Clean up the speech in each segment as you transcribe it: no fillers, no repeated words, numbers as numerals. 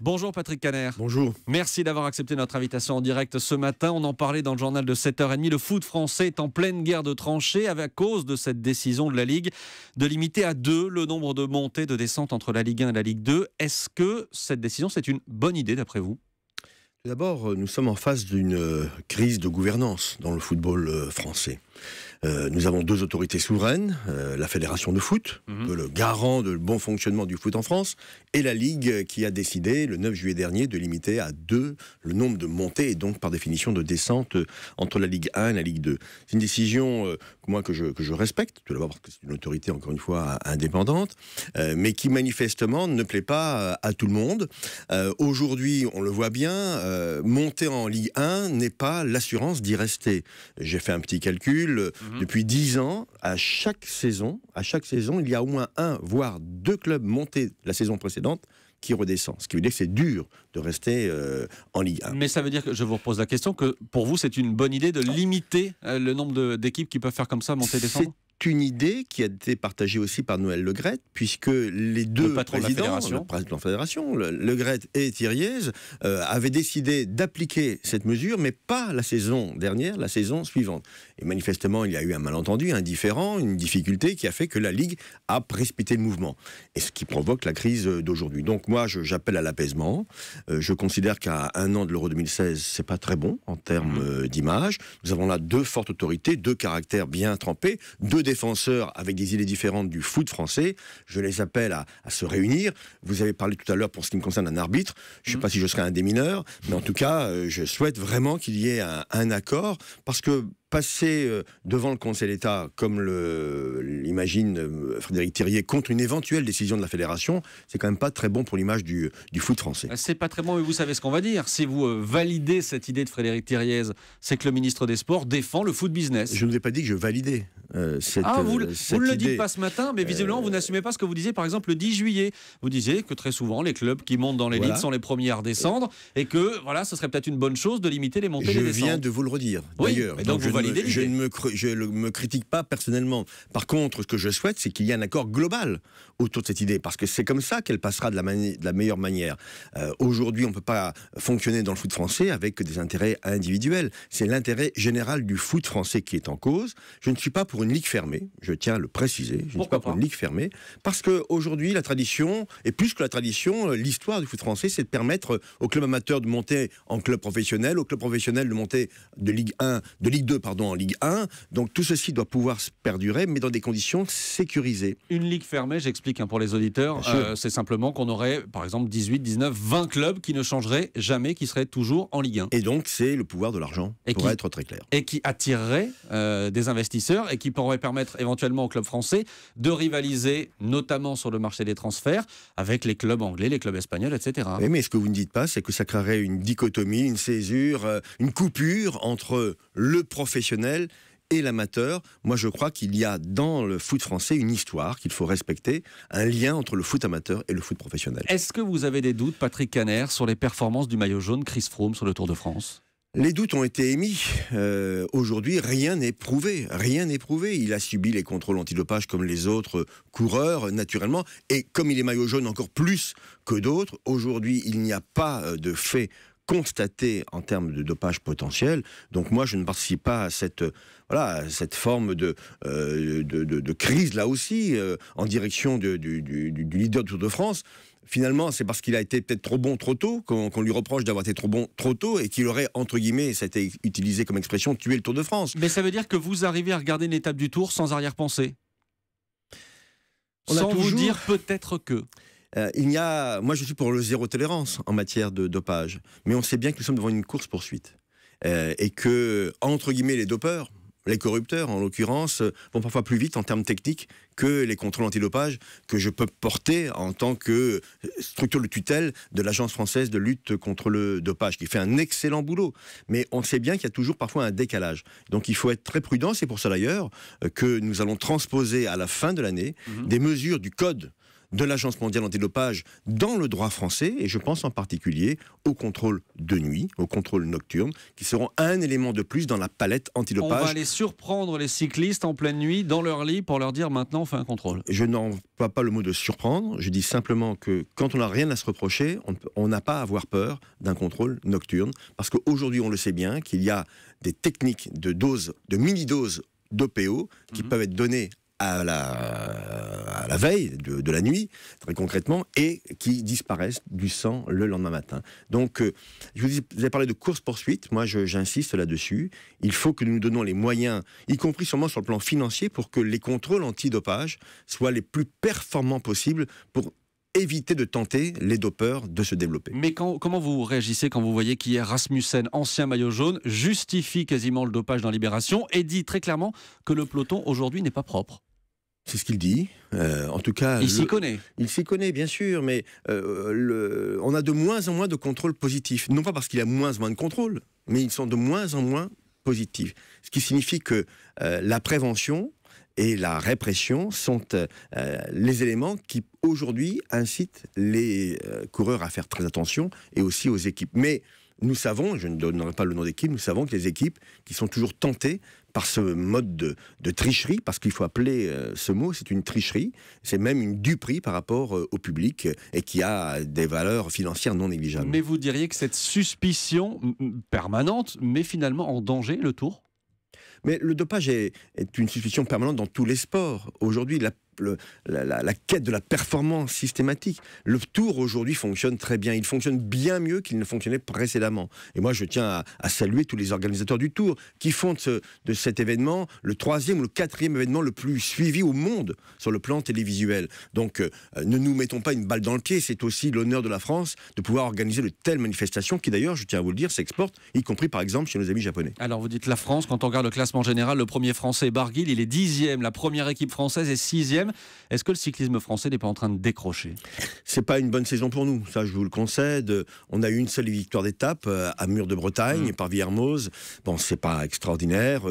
Bonjour Patrick Caner. Bonjour. Merci d'avoir accepté notre invitation en direct ce matin. On en parlait dans le journal de 7h30. Le foot français est en pleine guerre de tranchées à cause de cette décision de la Ligue de limiter à 2 le nombre de montées, de descentes entre la Ligue 1 et la Ligue 2. Est-ce que cette décision, c'est une bonne idée d'après vous ? Tout d'abord, nous sommes en face d'une crise de gouvernance dans le football français. Nous avons 2 autorités souveraines, la Fédération de foot, le garant de bon fonctionnement du foot en France, et la Ligue qui a décidé, le 9 juillet dernier, de limiter à 2 le nombre de montées et donc par définition de descentes entre la Ligue 1 et la Ligue 2. C'est une décision que je respecte, tout d'abord parce que c'est une autorité, encore une fois, indépendante, mais qui manifestement ne plaît pas à tout le monde. Aujourd'hui, on le voit bien, monter en Ligue 1 n'est pas l'assurance d'y rester. J'ai fait un petit calcul. Depuis 10 ans, à chaque saison, il y a au moins 1, voire 2 clubs montés la saison précédente qui redescendent. Ce qui veut dire que c'est dur de rester en Ligue 1. Mais ça veut dire que, je vous repose la question, que pour vous, c'est une bonne idée de limiter le nombre d'équipes qui peuvent faire comme ça, monter et descendre ? C'est une idée qui a été partagée aussi par Noël Le Graët, puisque les 2 présidents, le président de la fédération, Le Graët et Thiriez, avaient décidé d'appliquer cette mesure, mais pas la saison dernière, la saison suivante. Et manifestement, il y a eu un malentendu, un différend, une difficulté qui a fait que la Ligue a précipité le mouvement. Et ce qui provoque la crise d'aujourd'hui. Donc moi, j'appelle à l'apaisement. Je considère qu'à 1 an de l'Euro 2016, c'est pas très bon en termes d'image. Nous avons là 2 fortes autorités, 2 caractères bien trempés, 2 défenseurs avec des idées différentes du foot français. Je les appelle à se réunir. Vous avez parlé tout à l'heure, pour ce qui me concerne, d'un arbitre. Je ne sais pas si je serai un des mineurs, mais en tout cas, je souhaite vraiment qu'il y ait un accord, parce que passer devant le Conseil d'État, comme l'imagine Frédéric Thiriez, contre une éventuelle décision de la Fédération, c'est quand même pas très bon pour l'image du foot français. C'est pas très bon, mais vous savez ce qu'on va dire. Si vous validez cette idée de Frédéric Thiriez, c'est que le ministre des Sports défend le foot business. Je ne vous ai pas dit que je validais cette vous ne le idée. dites pas ce matin, mais visiblement vous n'assumez pas ce que vous disiez par exemple le 10 juillet. Vous disiez que très souvent les clubs qui montent dans l'élite sont les premiers à redescendre et que voilà, ce serait peut-être une bonne chose de limiter les montées et les descentes. Je viens de vous le redire, d'ailleurs. Donc vous validez je ne me critique pas personnellement. Par contre, ce que je souhaite, c'est qu'il y ait un accord global autour de cette idée, parce que c'est comme ça qu'elle passera de la meilleure manière. Aujourd'hui, on ne peut pas fonctionner dans le foot français avec des intérêts individuels. C'est l'intérêt général du foot français qui est en cause. Je ne suis pas pour une ligue fermée, je tiens à le préciser. Je ne suis pas pour une ligue fermée, parce qu'aujourd'hui, la tradition, et plus que la tradition, l'histoire du foot français, c'est de permettre aux clubs amateurs de monter en club professionnel, aux clubs professionnels de monter de Ligue 2 en Ligue 1. Donc tout ceci doit pouvoir se perdurer, mais dans des conditions sécurisées. Une ligue fermée, j'explique pour les auditeurs, c'est simplement qu'on aurait, par exemple, 18, 19, 20 clubs qui ne changeraient jamais, qui seraient toujours en Ligue 1. Et donc c'est le pouvoir de l'argent, pour être très clair. Et qui attirerait des investisseurs et qui pourrait permettre éventuellement aux clubs français de rivaliser, notamment sur le marché des transferts, avec les clubs anglais, les clubs espagnols, etc. Oui, mais ce que vous ne dites pas, c'est que ça créerait une dichotomie, une césure, une coupure entre le professionnel et l'amateur. Moi, je crois qu'il y a dans le foot français une histoire qu'il faut respecter, un lien entre le foot amateur et le foot professionnel. Est-ce que vous avez des doutes, Patrick Caner, sur les performances du maillot jaune Chris Froome sur le Tour de France ? Les doutes ont été émis. Aujourd'hui, rien n'est prouvé. Rien n'est prouvé. Il a subi les contrôles antidopage comme les autres coureurs, naturellement. Et comme il est maillot jaune encore plus que d'autres, aujourd'hui, il n'y a pas de fait constaté en termes de dopage potentiel. Donc moi, je ne participe pas à cette forme de crise, là aussi, en direction du leader du Tour de France. Finalement, c'est parce qu'il a été peut-être trop bon trop tôt, qu'on lui reproche d'avoir été trop bon trop tôt, et qu'il aurait, entre guillemets, ça a été utilisé comme expression, tué le Tour de France. Mais ça veut dire que vous arrivez à regarder une étape du Tour sans arrière-pensée ? Sans vous dire peut-être que... Moi, je suis pour le zéro tolérance en matière de dopage. Mais on sait bien que nous sommes devant une course-poursuite. Et que, entre guillemets, les dopeurs, les corrupteurs, en l'occurrence, vont parfois plus vite en termes techniques que les contrôles antidopage que je peux porter en tant que structure de tutelle de l'Agence française de lutte contre le dopage, qui fait un excellent boulot. Mais on sait bien qu'il y a toujours parfois un décalage. Donc il faut être très prudent. C'est pour ça d'ailleurs que nous allons transposer à la fin de l'année des mesures du code de l'Agence mondiale antidopage dans le droit français, et je pense en particulier au contrôle de nuit, au contrôle nocturne, qui seront un élément de plus dans la palette antidopage. On va aller surprendre les cyclistes en pleine nuit dans leur lit pour leur dire maintenant on fait un contrôle. Je n'emploie pas le mot de surprendre, je dis simplement que quand on n'a rien à se reprocher, on n'a pas à avoir peur d'un contrôle nocturne, parce qu'aujourd'hui on le sait bien qu'il y a des techniques de mini-doses d'OPO qui peuvent être données à la veille de la nuit, très concrètement, et qui disparaissent du sang le lendemain matin. Donc, vous avez parlé de course-poursuite, moi j'insiste là-dessus. Il faut que nous nous donnons les moyens, y compris sûrement sur le plan financier, pour que les contrôles antidopage soient les plus performants possibles pour éviter de tenter les dopeurs de se développer. Mais comment vous réagissez quand vous voyez qu'hier Rasmussen, ancien maillot jaune, justifie quasiment le dopage dans Libération et dit très clairement que le peloton aujourd'hui n'est pas propre? C'est ce qu'il dit. En tout cas, il s'y connaît. Il s'y connaît, bien sûr, mais on a de moins en moins de contrôles positifs. Non pas parce qu'il y a moins en moins de contrôles, mais ils sont de moins en moins positifs. Ce qui signifie que la prévention et la répression sont les éléments qui, aujourd'hui, incitent les coureurs à faire très attention, et aussi aux équipes. Mais nous savons, je ne donnerai pas le nom d'équipe, nous savons que les équipes qui sont toujours tentées par ce mode de tricherie, parce qu'il faut appeler ce mot, c'est une tricherie, c'est même une duperie par rapport au public, et qui a des valeurs financières non négligeables. Mais vous diriez que cette suspicion permanente met finalement en danger le Tour ? Mais le dopage est une suspicion permanente dans tous les sports. Aujourd'hui, la quête de la performance systématique. Le Tour aujourd'hui fonctionne très bien. Il fonctionne bien mieux qu'il ne fonctionnait précédemment. Et moi, je tiens à saluer tous les organisateurs du Tour qui font de cet événement le 3e ou le 4e événement le plus suivi au monde sur le plan télévisuel. Donc, ne nous mettons pas une balle dans le pied. C'est aussi l'honneur de la France de pouvoir organiser de telles manifestations qui, d'ailleurs, je tiens à vous le dire, s'exportent, y compris par exemple chez nos amis japonais. Alors, vous dites la France, quand on regarde le classement général, le premier français Barguil, il est 10e. La première équipe française est 6e. Est-ce que le cyclisme français n'est pas en train de décrocher? C'est pas une bonne saison pour nous, ça je vous le concède. On a eu une seule victoire d'étape à Mur de Bretagne par Villermoz. Bon, c'est pas extraordinaire.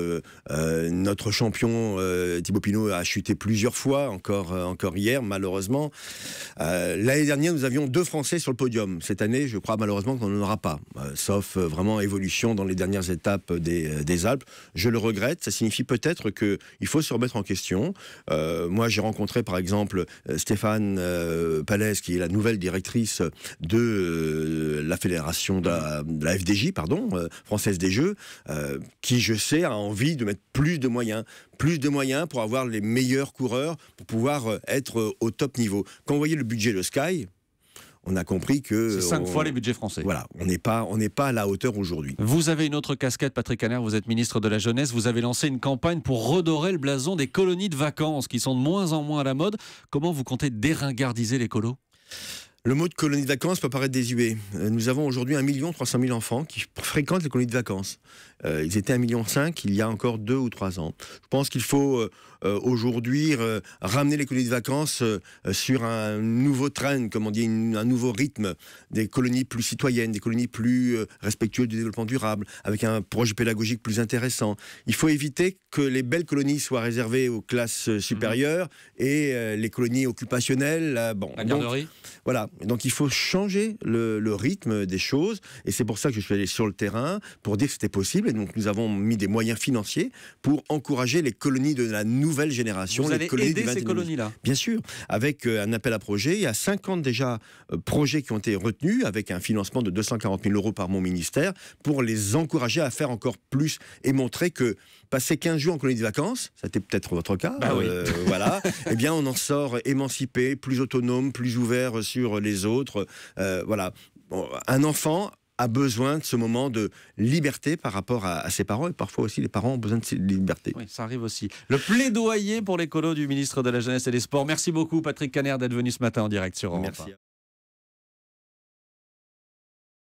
Notre champion Thibaut Pinot a chuté plusieurs fois, encore hier malheureusement. L'année dernière, nous avions 2 Français sur le podium. Cette année, je crois malheureusement qu'on n'en aura pas, sauf vraiment évolution dans les dernières étapes des Alpes. Je le regrette. Ça signifie peut-être qu'il faut se remettre en question. Moi, j'ai rencontré par exemple Stéphane Pallès, qui est la nouvelle directrice de la fédération de la FDJ, française des Jeux, qui, je sais, a envie de mettre plus de moyens pour avoir les meilleurs coureurs, pour pouvoir être au top niveau. Quand vous voyez le budget de Sky, on a compris que... C'est 5 fois les budgets français. Voilà, on n'est pas à la hauteur aujourd'hui. Vous avez une autre casquette, Patrick Caner, vous êtes ministre de la Jeunesse, vous avez lancé une campagne pour redorer le blason des colonies de vacances, qui sont de moins en moins à la mode. Comment vous comptez déringardiser les colos ? Le mot de colonie de vacances peut paraître désuet. Nous avons aujourd'hui 1 300 000 enfants qui fréquentent les colonies de vacances. Ils étaient 1,5 million il y a encore 2 ou 3 ans. Je pense qu'il faut aujourd'hui ramener les colonies de vacances sur un nouveau trend, comme on dit, un nouveau rythme, des colonies plus citoyennes, des colonies plus respectueuses du développement durable, avec un projet pédagogique plus intéressant. Il faut éviter que les belles colonies soient réservées aux classes supérieures et les colonies occupationnelles. La garderie. Voilà, donc il faut changer le rythme des choses, et c'est pour ça que je suis allé sur le terrain, pour dire que c'était possible, et donc nous avons mis des moyens financiers pour encourager les colonies de la nouvelle génération. Vous allez aider ces colonies-là? Bien sûr, avec un appel à projet. Il y a 50 déjà projets qui ont été retenus, avec un financement de 240 000 € par mon ministère, pour les encourager à faire encore plus, et montrer que passer 15 jours en colonie de vacances, ça était peut-être votre cas, oui. Voilà, eh bien on en sort émancipé, plus autonome, plus ouvert sur les autres. Voilà, bon, un enfant a besoin de ce moment de liberté par rapport à ses parents, et parfois aussi les parents ont besoin de cette liberté. Oui, ça arrive aussi. Le plaidoyer pour l'écolo du ministre de la Jeunesse et des Sports. Merci beaucoup Patrick Caner d'être venu ce matin en direct sur Europe 1.